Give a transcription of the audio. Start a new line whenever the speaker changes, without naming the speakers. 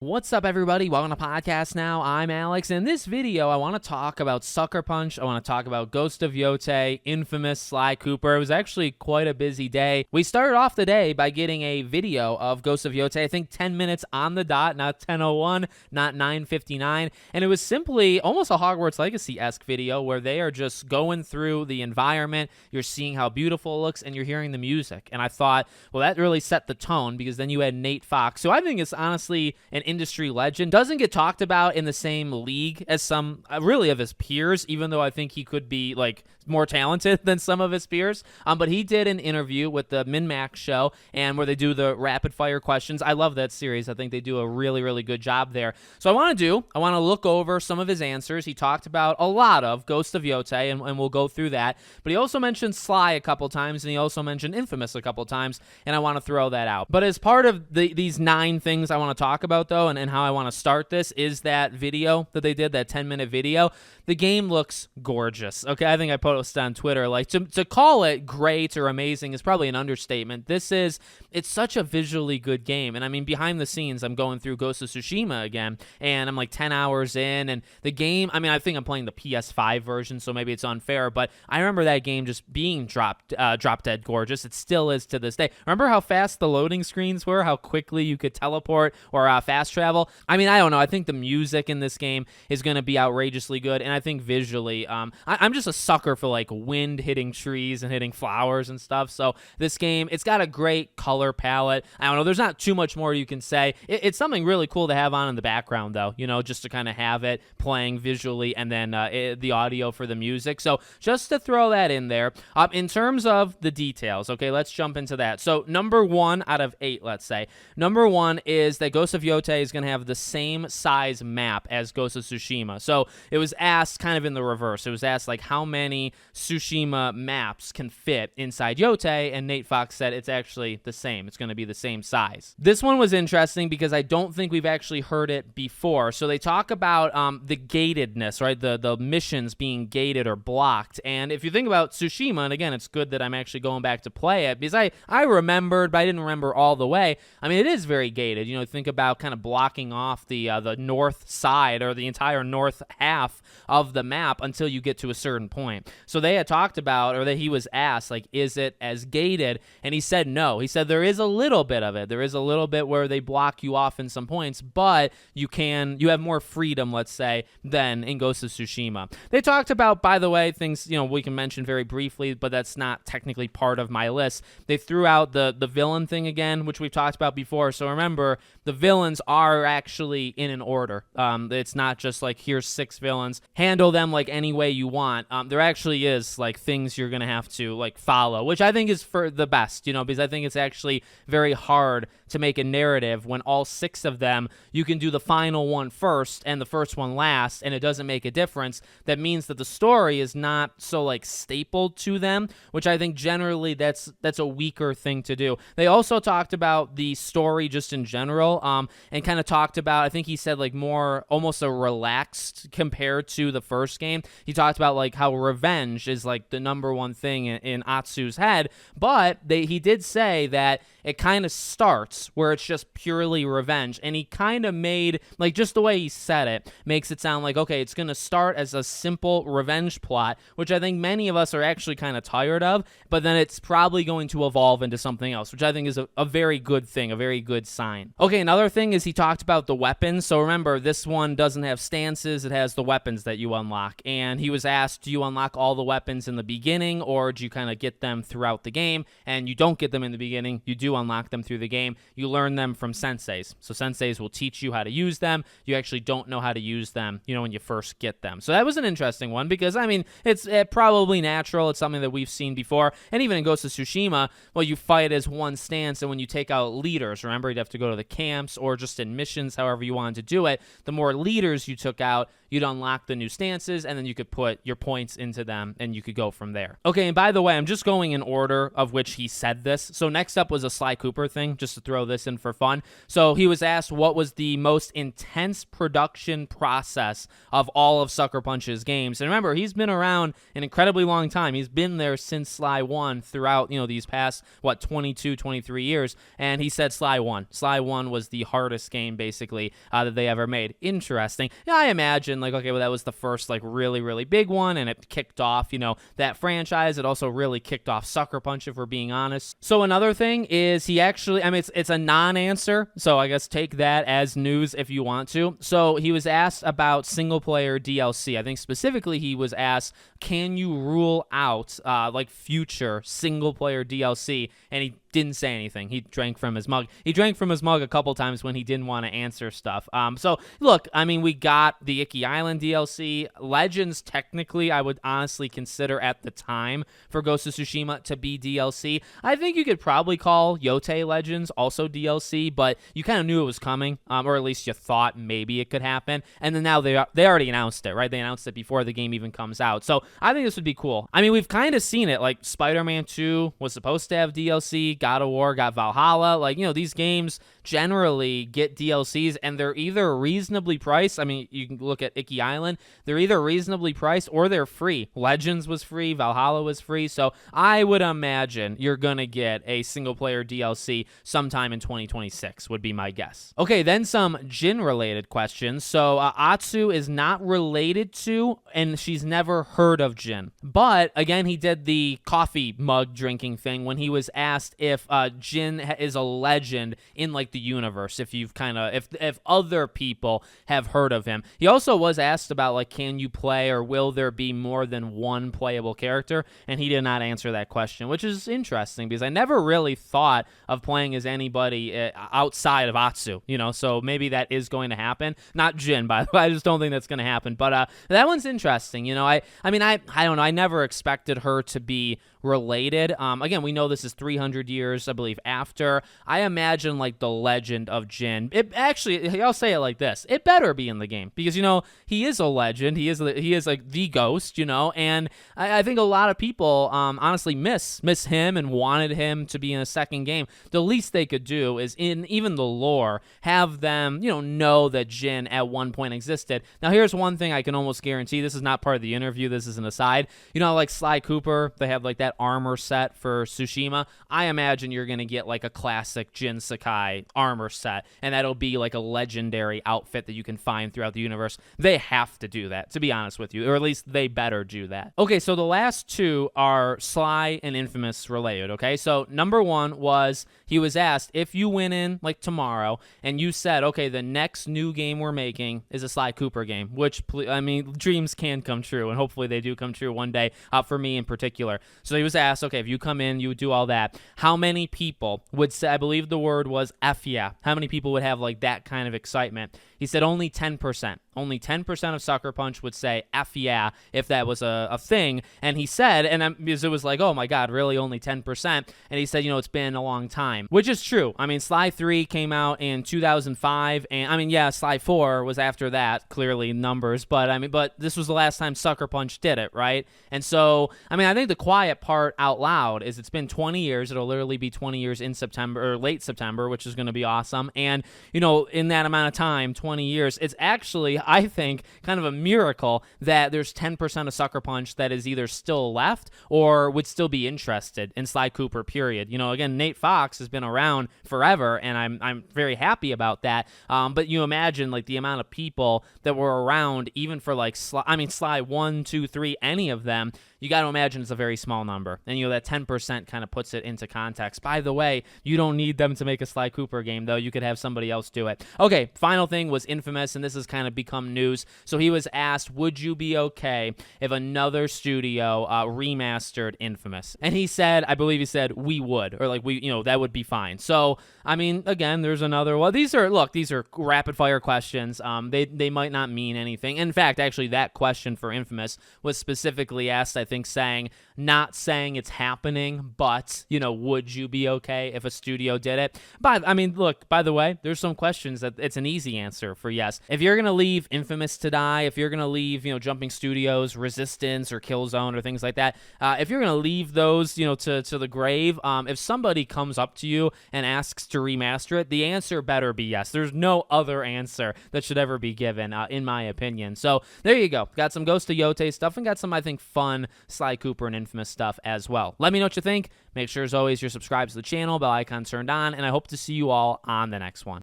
What's up, everybody? Welcome to Podcast Now. I'm Alex. In this video, I want to talk about Sucker Punch. I want to talk about Ghost of Yote, infamous Sly Cooper. It was actually quite a busy day. We started off the day by getting a video of Ghost of Yote, I think 10 minutes on the dot, not 10:01, not 9:59. And it was simply almost a Hogwarts Legacy-esque video where they are just going through the environment. You're seeing how beautiful it looks, and you're hearing the music. And I thought, well, that really set the tone, because then you had Nate Fox, who I think is honestly an industry legend, doesn't get talked about in the same league as some really of his peers, even though I think he could be like more talented than some of his peers. But he did an interview with the Min-Max show, and where they do the rapid fire questions. I love that series. I think they do a really, really good job there. So I want to look over some of his answers. He talked about a lot of Ghost of Yote, and we'll go through that. But he also mentioned Sly a couple times, and he also mentioned Infamous a couple times, and I want to throw that out. But as part of these 9 things I want to talk about, though, and how I want to start this, is that video that they did, that 10-minute video. The game looks gorgeous. Okay, I think I posted on Twitter, like, to call it great or amazing is probably an understatement. It's such a visually good game. And I mean, behind the scenes, I'm going through Ghost of Tsushima again, and I'm like 10 hours in, and the game, I mean, I think I'm playing the PS5 version, so maybe it's unfair, but I remember that game just being drop dead gorgeous. It still is to this day. Remember how fast the loading screens were, how quickly you could teleport or fast travel? I mean, I don't know. I think the music in this game is going to be outrageously good, and I think visually, I'm just a sucker for like wind hitting trees and hitting flowers and stuff. So this game, it's got a great color palette. I don't know. There's not too much more you can say. It's something really cool to have on in the background, though, you know, just to kind of have it playing visually, and then the audio for the music. So just to throw that in there. In terms of the details, okay, let's jump into that. So number 1 out of 8, let's say. Number 1 is that Ghost of Yote is going to have the same size map as Ghost of Tsushima. So it was asked kind of in the reverse. It was asked, like, how many Tsushima maps can fit inside Yote, and Nate Fox said it's actually the same. It's going to be the same size. This one was interesting because I don't think we've actually heard it before. So they talk about the gatedness, right? The missions being gated or blocked. And if you think about Tsushima, and again, it's good that I'm actually going back to play it, because I remembered, but I didn't remember all the way. I mean, it is very gated. You know, think about kind of blocking off the north side, or the entire north half of the map, until you get to a certain point. So they had talked about, or that he was asked, like, is it as gated? And he said no. He said there is a little bit of it. There is a little bit where they block you off in some points, but you have more freedom, let's say, than in Ghost of Tsushima. They talked about, by the way, things, you know, we can mention very briefly, but that's not technically part of my list. They threw out the villain thing again, which we've talked about before. So remember, the villains are actually in an order. It's not just like, here's 6 villains, handle them like any way you want. There actually is like things you're gonna have to like follow, which I think is for the best, you know, because I think it's actually very hard to make a narrative when all 6 of them, you can do the final one first and the first one last, and it doesn't make a difference. That means that the story is not so like stapled to them, which I think generally that's a weaker thing to do. They also talked about the story just in general, and kind of talked about, I think he said, like, more almost a relaxed compared to the first game. He talked about like how revenge is like the number one thing in Atsu's head, but he did say that it kind of starts where it's just purely revenge, and he kind of made, like, just the way he said it makes it sound like, okay, it's going to start as a simple revenge plot, which I think many of us are actually kind of tired of, but then it's probably going to evolve into something else, which I think is a very good thing, a very good sign. Okay, another thing is he talked about the weapons. So remember, this one doesn't have stances, it has the weapons that you unlock, and he was asked, do you unlock all the weapons in the beginning, or do you kind of get them throughout the game? And you don't get them in the beginning, you do unlock them through the game. You learn them from senseis. So senseis will teach you how to use them. You actually don't know how to use them, you know, when you first get them. So that was an interesting one, because, I mean, it's probably natural. It's something that we've seen before. And even in Ghost of Tsushima, well, you fight as one stance, and when you take out leaders, remember, you'd have to go to the camps or just in missions, however you wanted to do it. The more leaders you took out, you'd unlock the new stances, and then you could put your points into them, and you could go from there. Okay, and by the way, I'm just going in order of which he said this. So next up was a Sly Cooper thing, just to throw this in for fun. So he was asked what was the most intense production process of all of Sucker Punch's games. And remember, he's been around an incredibly long time. He's been there since Sly 1 throughout, these past, 22, 23 years. And he said Sly 1. Sly 1 was the hardest game, basically, that they ever made. Interesting. Yeah, I imagine, okay, well, that was the first, really, really big one, and it kicked off, that franchise. It also really kicked off Sucker Punch, if we're being honest. So another thing is he actually, it's a non-answer, so I guess take that as news if you want to. So he was asked about single-player DLC. I think specifically he was asked, can you rule out, future single-player DLC? And he didn't say anything. He drank from his mug. He drank from his mug a couple times when he didn't want to answer stuff. So, look, we got the Icky Island DLC. Legends, technically, I would honestly consider at the time for Ghost of Tsushima to be DLC. I think you could probably call Yote Legends also DLC, but you kind of knew it was coming, or at least you thought maybe it could happen. And then now they already announced it, right? They announced it before the game even comes out. So I think this would be cool. We've kind of seen it. Spider-Man 2 was supposed to have DLC. God of War got Valhalla. These games generally get DLCs, and they're either reasonably priced. You can look at Icky Island. They're either reasonably priced or they're free. Legends was free. Valhalla was free. So I would imagine you're going to get a single-player DLC sometime in 2026 would be my guess. Okay, then some Jin-related questions. So Atsu is not related to, and she's never heard of Jin. But, again, he did the coffee mug drinking thing when he was asked if Jin is a legend in the universe, if you've if other people have heard of him. He also was asked about can you play, or will there be more than one playable character, and he did not answer that question, which is interesting because I never really thought of playing as anybody outside of Atsu, so maybe that is going to happen. Not Jin, by the way. I just don't think that's going to happen, but that one's interesting. I don't know. I never expected her to be related. Again, we know this is 300 years, I believe, after. I imagine the legend of Jin. It actually, I'll say it like this: it better be in the game because he is a legend. He is the ghost, and I think a lot of people honestly miss him and wanted him to be in a second game. The least they could do is, in even the lore, have them know that Jin at one point existed. Now, here's one thing I can almost guarantee. This is not part of the interview. This is an aside. Sly Cooper, they have that armor set for Tsushima. I imagine you're going to get a classic Jin Sakai armor set, and that'll be a legendary outfit that you can find throughout the universe. They have to do that, to be honest with you, or at least they better do that. Okay, so the last two are Sly and Infamous related, okay? So number one was, he was asked, if you went in tomorrow and you said, okay, the next new game we're making is a Sly Cooper game, which, dreams can come true, and hopefully they do come true one day, for me in particular. So he was asked, okay, if you come in, you would do all that, how many people would say, I believe the word was F yeah, how many people would have that kind of excitement? He said only 10%. Only 10% of Sucker Punch would say F yeah if that was a thing. And he said, and because it was oh my God, really only 10%? And he said, it's been a long time, which is true. Sly 3 came out in 2005, and Sly 4 was after that, clearly numbers, but this was the last time Sucker Punch did it, right? And so, I think the quiet part out loud is it's been 20 years. It'll literally be 20 years in September, or late September, which is going to be awesome. And, in that amount of time, 20 years, it's actually, I think, kind of a miracle that there's 10% of Sucker Punch that is either still left or would still be interested in Sly Cooper, period. Again, Nate Fox has been around forever, and I'm very happy about that. But you imagine, the amount of people that were around, even for, Sly 1, 2, 3, any of them, you got to imagine it's a very small number. And, that 10% kind of puts it into context. By the way, you don't need them to make a Sly Cooper game, though. You could have somebody else do it. Okay, final thing was Infamous, and this has kind of become news. So he was asked, would you be okay if another studio remastered Infamous? And he said, I believe he said, we would, or that would be fine. So, again, there's another, these are rapid fire questions. They might not mean anything. In fact, actually, that question for Infamous was specifically asked, I think not saying it's happening, but, you know, would you be okay if a studio did it? But, I mean, look, by the way, there's some questions that it's an easy answer for yes. If you're going to leave Infamous to die, if you're going to leave, you know, Jumping Studios, Resistance, or Killzone, or things like that, if you're going to leave those, you know, to the grave, if somebody comes up to you and asks to remaster it, the answer better be yes. There's no other answer that should ever be given, in my opinion. So there you go. Got some Ghost of Yote stuff and got some, I think, fun Sly Cooper and Infamous stuff as well. Let me know what you think. Make sure, as always, you're subscribed to the channel, bell icon turned on, and I hope to see you all on the next one.